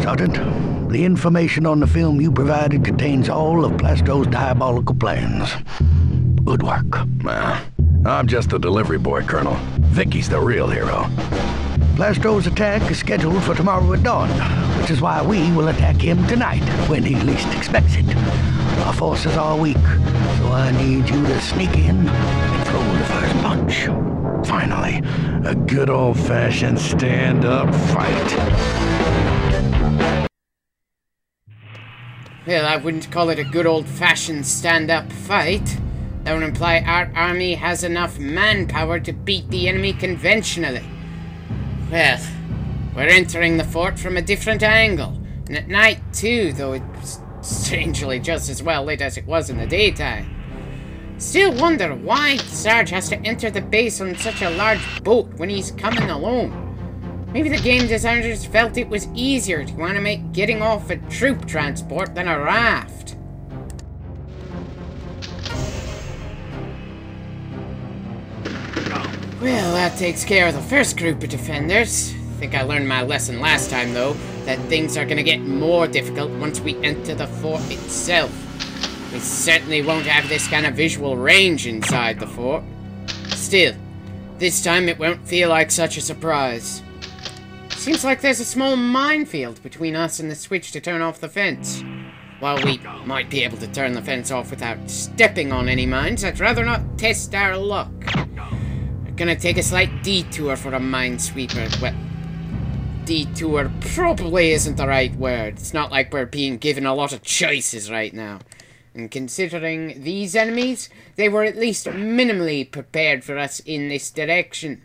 Sergeant, the information on the film you provided contains all of Plasto's diabolical plans. Good work. I'm just the delivery boy, Colonel. Vicky's the real hero. Plasto's attack is scheduled for tomorrow at dawn, which is why we will attack him tonight, when he least expects it. Our forces are weak, so I need you to sneak in and throw the first punch. Finally, a good old-fashioned stand-up fight. Well, I wouldn't call it a good old-fashioned stand-up fight. That would imply our army has enough manpower to beat the enemy conventionally. Well, we're entering the fort from a different angle. And at night, too, though it's strangely just as well lit as it was in the daytime. Still wonder why Sarge has to enter the base on such a large boat when he's coming alone. Maybe the game designers felt it was easier to animate getting off a troop transport than a raft. Well, that takes care of the first group of defenders. I think I learned my lesson last time, though, that things are gonna get more difficult once we enter the fort itself. We certainly won't have this kind of visual range inside the fort. Still, this time it won't feel like such a surprise. Seems like there's a small minefield between us and the switch to turn off the fence. While we might be able to turn the fence off without stepping on any mines, I'd rather not test our luck. We're gonna take a slight detour for a minesweeper. Well, detour probably isn't the right word. It's not like we're being given a lot of choices right now. And considering these enemies, they were at least minimally prepared for us in this direction.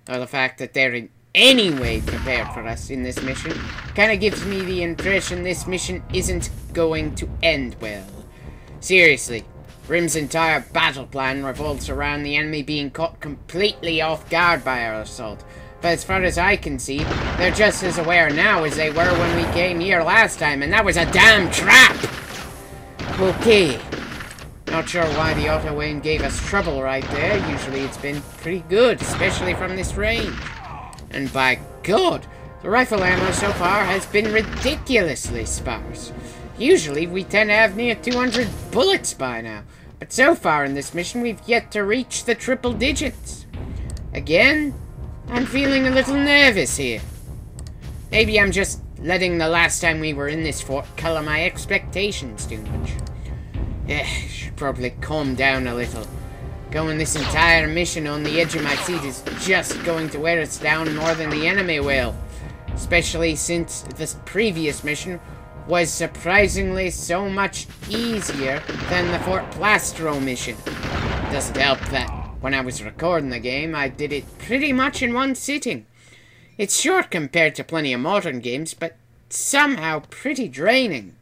Or the fact that they're in any way prepared for us in this mission kind of gives me the impression this mission isn't going to end well. Seriously, Rim's entire battle plan revolves around the enemy being caught completely off guard by our assault. But as far as I can see, they're just as aware now as they were when we came here last time, and that was a damn trap! Okay. Not sure why the auto-aim gave us trouble right there. Usually it's been pretty good, especially from this range. And by God, the rifle ammo so far has been ridiculously sparse. Usually we tend to have near 200 bullets by now, but so far in this mission we've yet to reach the triple digits. Again, I'm feeling a little nervous here. Maybe I'm just letting the last time we were in this fort color my expectations too much. Should probably calm down a little. Going this entire mission on the edge of my seat is just going to wear us down more than the enemy will. Especially since this previous mission was surprisingly so much easier than the Fort Plastro mission. Doesn't help that when I was recording the game, I did it pretty much in one sitting. It's short compared to plenty of modern games, but somehow pretty draining.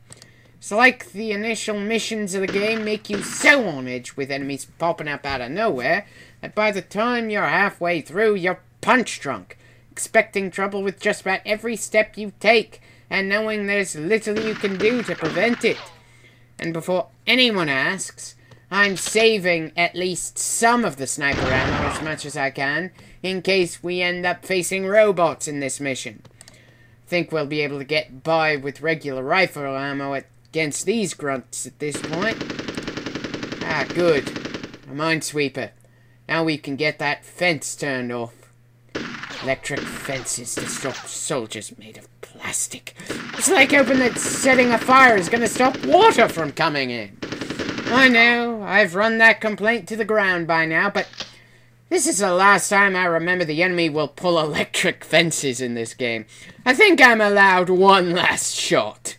It's like the initial missions of the game make you so on edge with enemies popping up out of nowhere that by the time you're halfway through, you're punch drunk, expecting trouble with just about every step you take, and knowing there's little you can do to prevent it. And before anyone asks, I'm saving at least some of the sniper ammo as much as I can, in case we end up facing robots in this mission. Think we'll be able to get by with regular rifle ammo against these grunts at this point. Ah, good. A minesweeper. Now we can get that fence turned off. Electric fences to stop soldiers made of plastic. It's like hoping that setting a fire is going to stop water from coming in. I know, I've run that complaint to the ground by now, but this is the last time I remember the enemy will pull electric fences in this game. I think I'm allowed one last shot.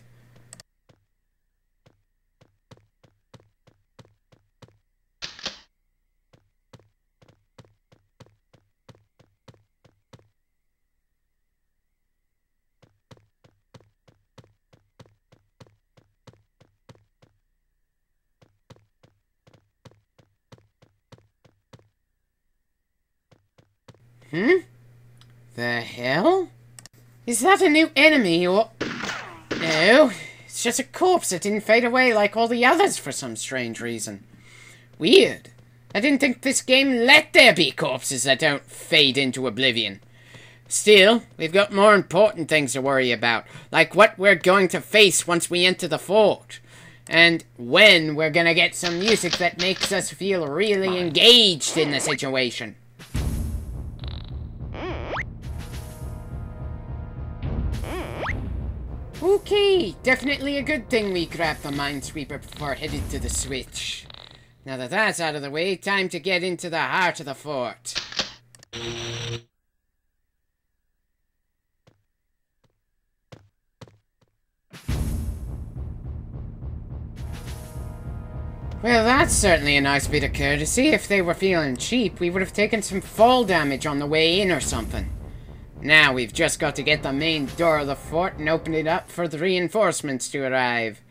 The hell? Is that a new enemy or... No, it's just a corpse that didn't fade away like all the others for some strange reason. Weird. I didn't think this game let there be corpses that don't fade into oblivion. Still, we've got more important things to worry about, like what we're going to face once we enter the fort. And when we're gonna get some music that makes us feel really engaged in the situation. Okay, definitely a good thing we grabbed the Minesweeper before headed to the switch. Now that that's out of the way, time to get into the heart of the fort. Well, that's certainly a nice bit of courtesy. If they were feeling cheap, we would have taken some fall damage on the way in or something. Now we've just got to get the main door of the fort and open it up for the reinforcements to arrive.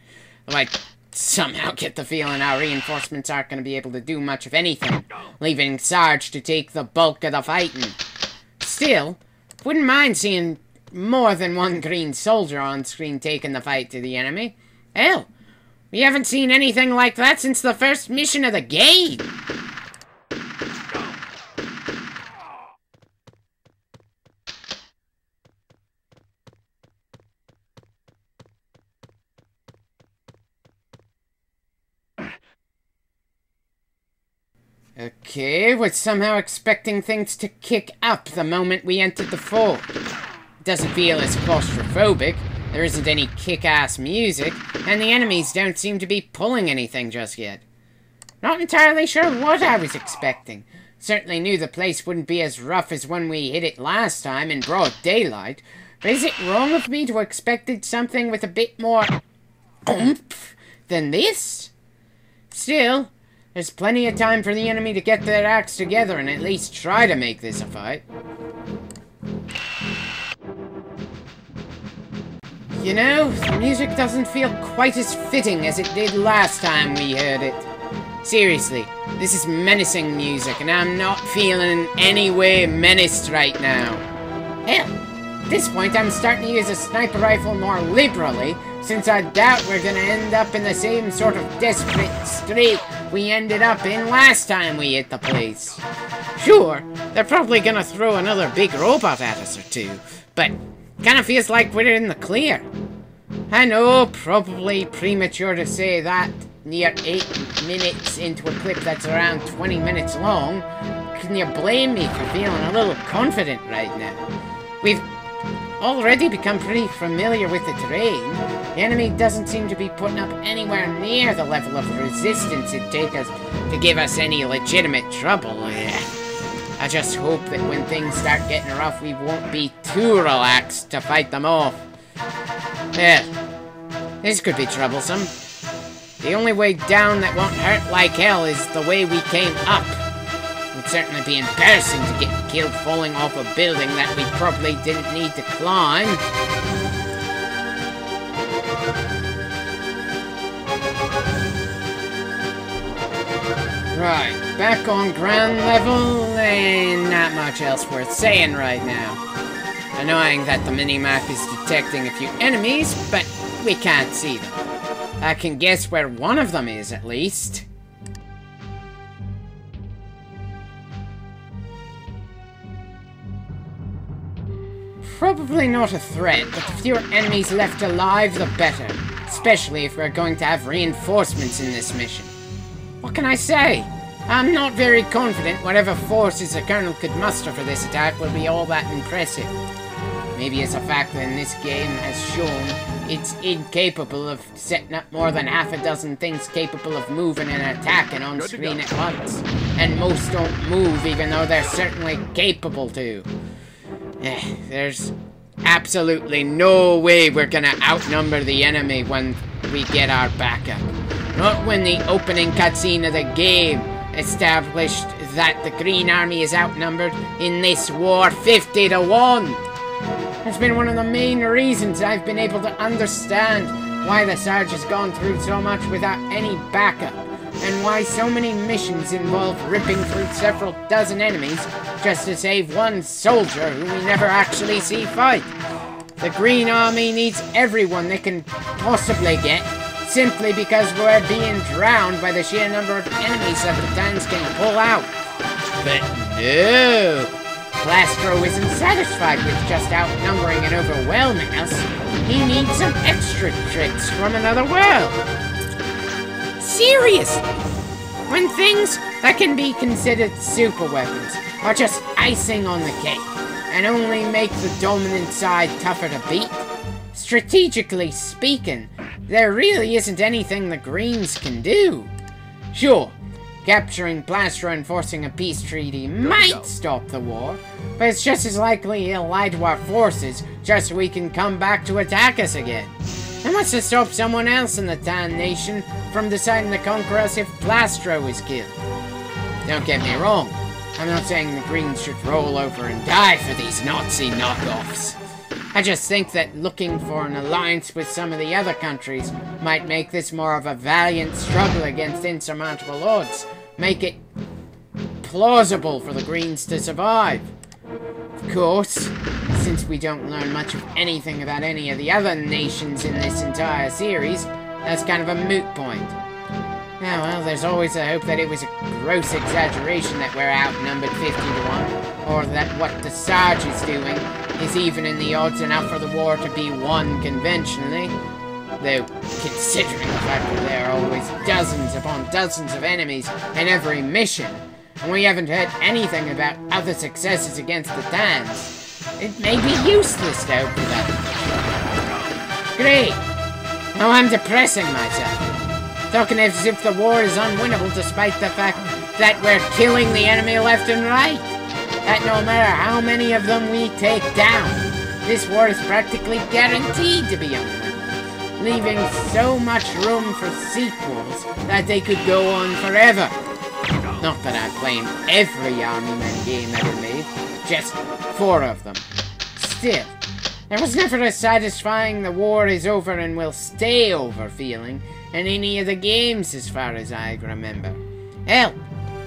Like, somehow get the feeling our reinforcements aren't going to be able to do much of anything, leaving Sarge to take the bulk of the fighting. Still, wouldn't mind seeing more than one green soldier on screen taking the fight to the enemy. Hell, we haven't seen anything like that since the first mission of the game. Okay, was somehow expecting things to kick up the moment we entered the fort. It doesn't feel as claustrophobic, there isn't any kick-ass music, and the enemies don't seem to be pulling anything just yet. Not entirely sure what I was expecting. Certainly knew the place wouldn't be as rough as when we hit it last time in broad daylight, but is it wrong of me to expected something with a bit more oomph than this? Still, there's plenty of time for the enemy to get their acts together and at least try to make this a fight. You know, the music doesn't feel quite as fitting as it did last time we heard it. Seriously, this is menacing music and I'm not feeling in any way menaced right now. Hell, at this point I'm starting to use a sniper rifle more liberally, since I doubt we're gonna end up in the same sort of desperate strait we ended up in last time we hit the place. Sure, they're probably gonna throw another big robot at us or two, but kinda feels like we're in the clear. I know, probably premature to say that near 8 minutes into a clip that's around 20 minutes long. Can you blame me for feeling a little confident right now? We've already become pretty familiar with the terrain. The enemy doesn't seem to be putting up anywhere near the level of resistance it'd take us to give us any legitimate trouble. I just hope that when things start getting rough, we won't be too relaxed to fight them off. Yeah, this could be troublesome. The only way down that won't hurt like hell is the way we came up. It would certainly be embarrassing to get killed falling off a building that we probably didn't need to climb. Right, back on ground level, and not much else worth saying right now. Annoying that the minimap is detecting a few enemies, but we can't see them. I can guess where one of them is, at least. Probably not a threat, but the fewer enemies left alive, the better. Especially if we're going to have reinforcements in this mission. What can I say? I'm not very confident whatever forces the Colonel could muster for this attack will be all that impressive. Maybe it's a fact that in this game has shown it's incapable of setting up more than half a dozen things capable of moving and attacking on screen at once. And most don't move even though they're certainly capable to. There's absolutely no way we're gonna outnumber the enemy when we get our backup. Not when the opening cutscene of the game established that the Green Army is outnumbered in this war 50 to 1. That's been one of the main reasons I've been able to understand why the Sarge has gone through so much without any backup, and why so many missions involve ripping through several dozen enemies just to save one soldier who we never actually see fight. The Green Army needs everyone they can possibly get, simply because we're being drowned by the sheer number of enemies that the Tans can pull out. But no! Blastro isn't satisfied with just outnumbering and overwhelming us. He needs some extra tricks from another world. Seriously! When things that can be considered super weapons are just icing on the cake and only make the dominant side tougher to beat, strategically speaking, there really isn't anything the Greens can do. Sure, capturing Blastro and forcing a peace treaty might stop the war, but it's just as likely he'll lie to our forces just so we can come back to attack us again. And what's to stop someone else in the Tan Nation from deciding to conquer us if Blastro is killed? Don't get me wrong, I'm not saying the Greens should roll over and die for these Nazi knockoffs. I just think that looking for an alliance with some of the other countries might make this more of a valiant struggle against insurmountable odds, make it plausible for the Greens to survive. Of course, since we don't learn much of anything about any of the other nations in this entire series, that's kind of a moot point. Yeah, well, there's always a hope that it was a gross exaggeration that we're outnumbered 50 to 1, or that what the Sarge is doing is even in the odds enough for the war to be won conventionally. Though, considering the fact that there are always dozens upon dozens of enemies in every mission, and we haven't heard anything about other successes against the Tans, it may be useless to hope for that. Great! Now I'm depressing myself. Talking as if the war is unwinnable despite the fact that we're killing the enemy left and right. That no matter how many of them we take down, this war is practically guaranteed to be unwinnable, leaving so much room for sequels that they could go on forever. Not that I blame every Army Men game ever made, just 4 of them. Still, there was never a satisfying the war is over and will stay over feeling in any of the games as far as I remember. Hell,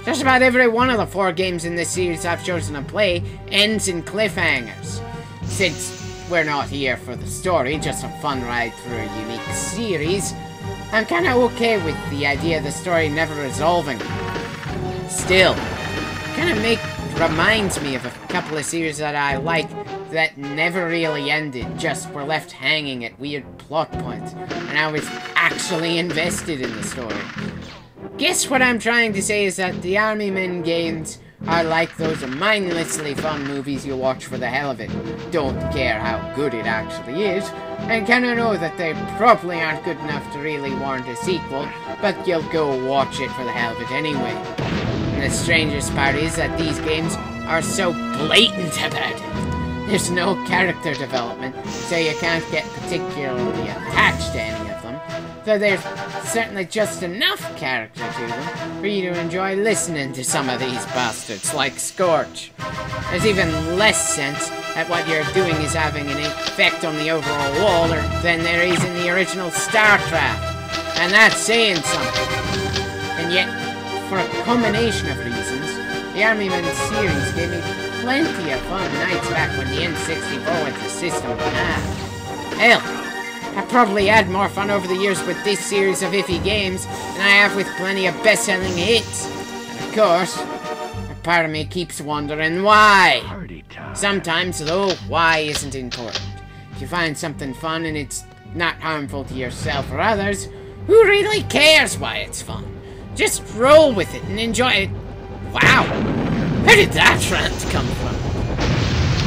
just about every one of the 4 games in this series I've chosen to play ends in cliffhangers. Since we're not here for the story, just a fun ride through a unique series, I'm kinda okay with the idea of the story never resolving. Still, reminds me of a couple of series that I like that never really ended, just were left hanging at weird plot points, and I was actually invested in the story. Guess what I'm trying to say is that the Army Men games are like those mindlessly fun movies you watch for the hell of it. Don't care how good it actually is, and kinda know that they probably aren't good enough to really warrant a sequel, but you'll go watch it for the hell of it anyway. And the strangest part is that these games are so blatant about it. There's no character development, so you can't get particularly attached to any of them, though there's certainly just enough character to them for you to enjoy listening to some of these bastards, like Scorch. There's even less sense that what you're doing is having an effect on the overall war than there is in the original StarCraft, and that's saying something. And yet, for a combination of reasons, the Army Men series gave me plenty of fun nights back when the N64 was the system to have. Hell, I probably had more fun over the years with this series of iffy games than I have with plenty of best-selling hits. And of course, a part of me keeps wondering why. Sometimes, though, why isn't important. If you find something fun and it's not harmful to yourself or others, who really cares why it's fun? Just roll with it and enjoy it. Wow! Where did that rant come from?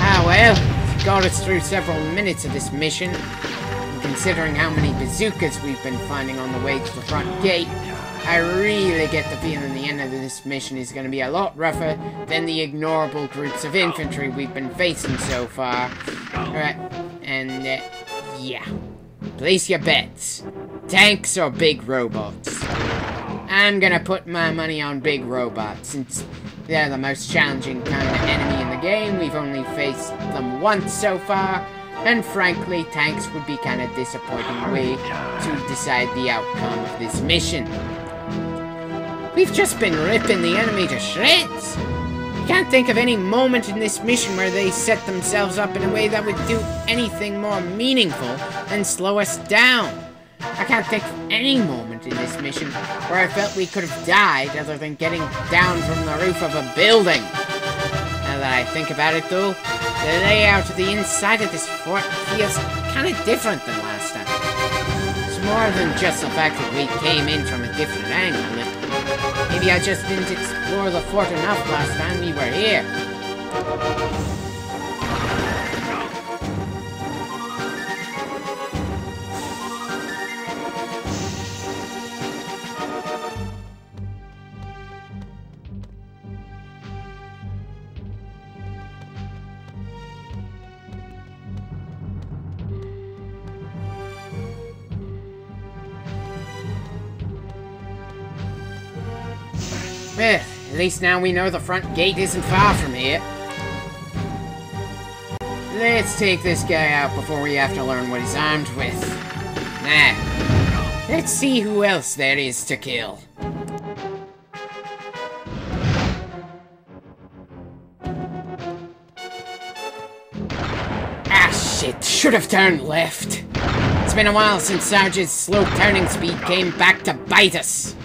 Ah well, it got us through several minutes of this mission. And considering how many bazookas we've been finding on the way to the front gate, I really get the feeling the end of this mission is going to be a lot rougher than the ignorable groups of infantry we've been facing so far. Alright, and yeah. Place your bets. Tanks or big robots? I'm gonna put my money on big robots, since they're the most challenging kind of enemy in the game. We've only faced them once so far, and frankly, tanks would be kind of disappointing way to decide the outcome of this mission. We've just been ripping the enemy to shreds. I can't think of any moment in this mission where they set themselves up in a way that would do anything more meaningful than slow us down. I can't think of any moment in this mission where I felt we could have died other than getting down from the roof of a building. Now that I think about it though, the layout of the inside of this fort feels kind of different than last time. It's more than just the fact that we came in from a different angle. Maybe I just didn't explore the fort enough last time we were here. Well, at least now we know the front gate isn't far from here. Let's take this guy out before we have to learn what he's armed with. Now, let's see who else there is to kill. Ah shit, should have turned left. It's been a while since Sarge's slow turning speed came back to bite us.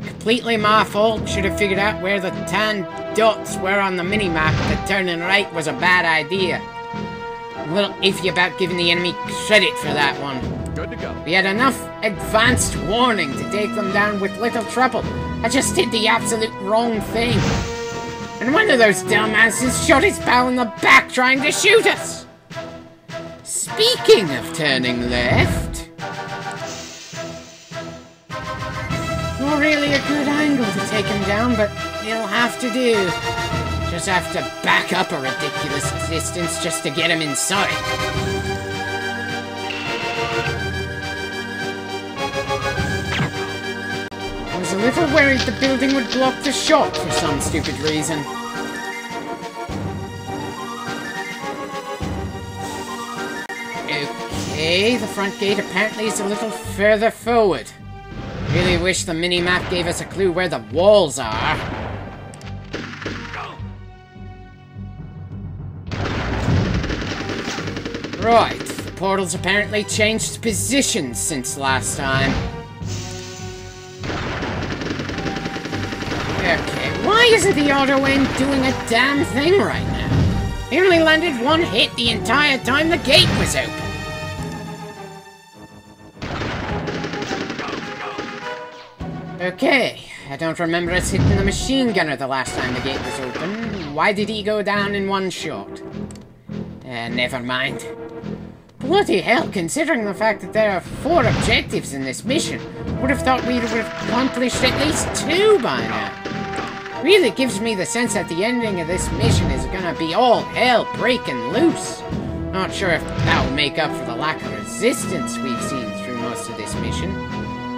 Completely my fault. Should have figured out where the tan dots were on the mini-map that turning right was a bad idea. I'm a little iffy about giving the enemy credit for that one. Good to go. We had enough advanced warning to take them down with little trouble. I just did the absolute wrong thing. And one of those dumbasses shot his pal in the back trying to shoot us. Speaking of turning left... not really a good angle to take him down, but it'll have to do. Just have to back up a ridiculous distance just to get him inside. I was a little worried the building would block the shot for some stupid reason. Okay, the front gate apparently is a little further forward. Really wish the mini-map gave us a clue where the walls are. Right, the portal's apparently changed positions since last time. Okay, why isn't the auto end doing a damn thing right now? He only landed one hit the entire time the gate was open. Okay, I don't remember us hitting the machine gunner the last time the gate was open. Why did he go down in one shot? Never mind. Bloody hell, considering the fact that there are 4 objectives in this mission, would have thought we'd have accomplished at least 2 by now. Really gives me the sense that the ending of this mission is gonna be all hell breaking loose. Not sure if that will make up for the lack of resistance we've seen through most of this mission.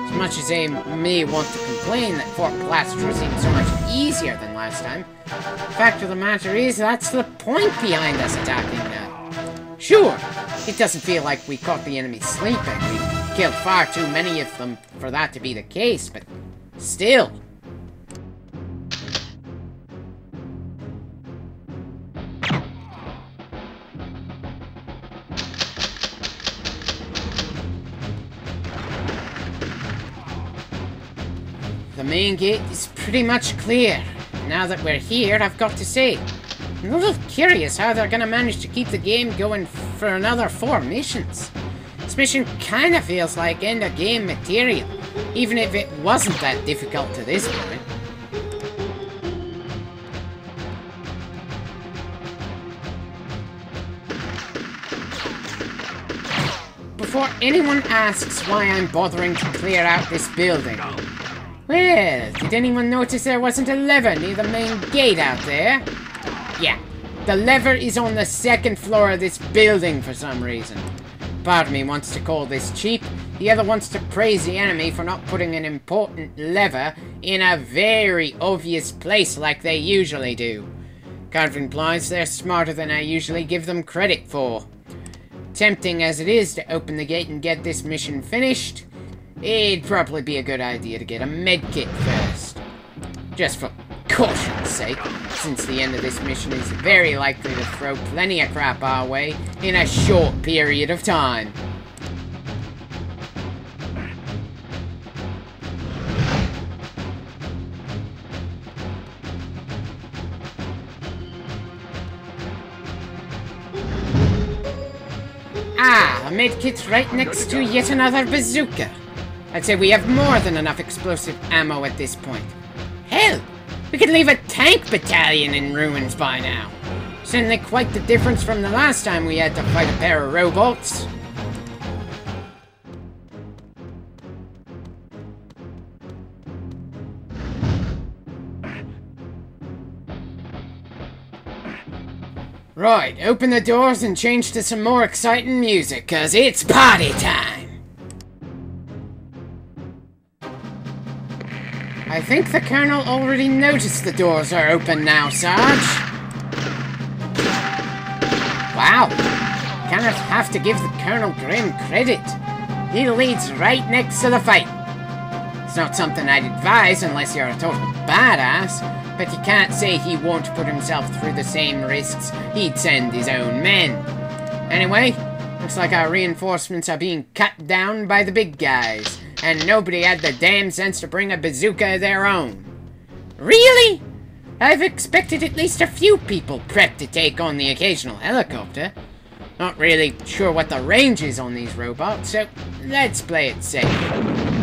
As much as I may want to complain that Fort Plastro seemed so much easier than last time, the fact of the matter is that's the point behind us attacking now. Sure, it doesn't feel like we caught the enemy sleeping. We killed far too many of them for that to be the case, but still. The main gate is pretty much clear. Now that we're here, I've got to say, I'm a little curious how they're gonna manage to keep the game going for another 4 missions. This mission kinda feels like end-of-game material, even if it wasn't that difficult to this point. Before anyone asks why I'm bothering to clear out this building, well, did anyone notice there wasn't a lever near the main gate out there? Yeah, the lever is on the 2nd floor of this building for some reason. Part of me wants to call this cheap, the other wants to praise the enemy for not putting an important lever in a very obvious place like they usually do. Kind of implies they're smarter than I usually give them credit for. Tempting as it is to open the gate and get this mission finished, it'd probably be a good idea to get a medkit first. Just for caution's sake, since the end of this mission is very likely to throw plenty of crap our way in a short period of time. medkit's right next to yet another bazooka. I'd say we have more than enough explosive ammo at this point. Hell, we could leave a tank battalion in ruins by now. Certainly quite the difference from the last time we had to fight a pair of robots. Right, open the doors and change to some more exciting music, cause it's party time! I think the Colonel already noticed the doors are open now, Sarge. Wow, kind of have to give the Colonel grim credit. He leads right next to the fight. It's not something I'd advise unless you're a total badass, but you can't say he won't put himself through the same risks he'd send his own men. Anyway, looks like our reinforcements are being cut down by the big guys, and nobody had the damn sense to bring a bazooka of their own. Really? I've expected at least a few people prepped to take on the occasional helicopter. Not really sure what the range is on these robots, so let's play it safe.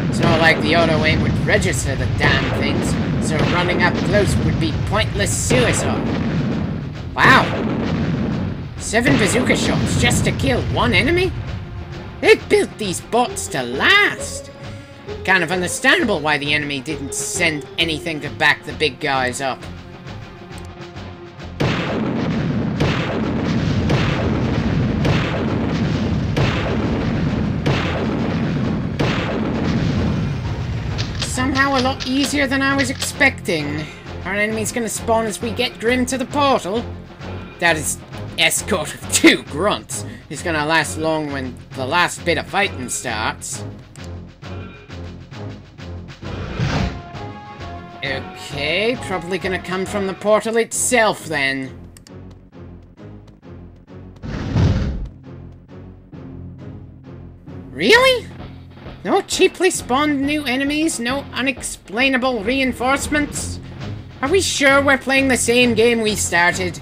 It's not like the auto-aim would register the damn things, so running up close would be pointless suicide. Wow! 7 bazooka shots just to kill one enemy? They built these bots to last! Kind of understandable why the enemy didn't send anything to back the big guys up. Somehow a lot easier than I was expecting. Our enemy's gonna spawn as we get Grim to the portal. That is escort of 2 grunts. It's gonna last long when the last bit of fighting starts. Okay, probably gonna come from the portal itself then. Really? No cheaply spawned new enemies? No unexplainable reinforcements? Are we sure we're playing the same game we started?